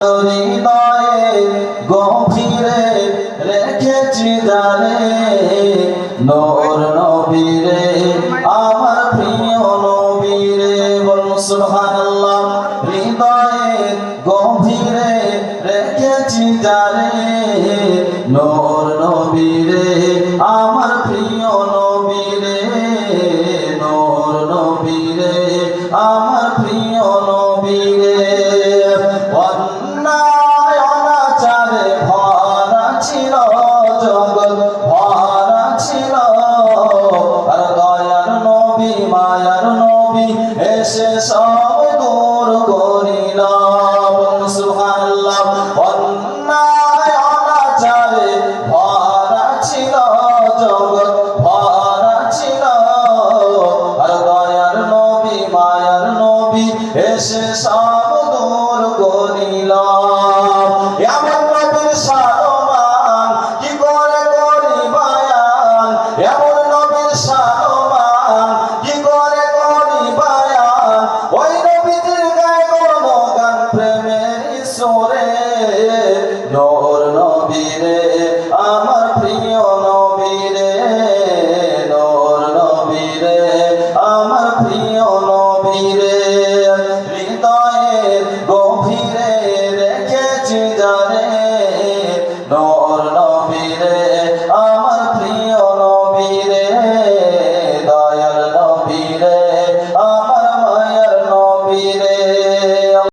হৃদয়ে গভীরে রেখেছি জানে নূর নবীরে আমার প্রিয় নবীরে বলুন সুবহানাল্লাহ। হৃদয়ে গভীরে রেখেছি জানে নূর নবীরে আমার প্রিয় নবীরে নূর নবীরে আমার প্রিয় নবীরে এসে সব দূর করিল সুবহানাল্লাহ। অন্যায় অনাচারে ভরা ছিল জগৎ ভরা ছিল আর দয়ার নবী মায়ার নবী এসে সব দূর করিল। এমন নবীর সম্মান কি করে করি বয়ান, এমন নবীর সম্মান কি করে করি বয়ান, ওই নবীর গায়ে কোনো গান প্রেমের সুরে নূর নবীরে আমার প্রিয় নবীরে নূর নবীরে আমার প্রিয় নবীরে হৃদয়ের গভীরে রেখেছি জানে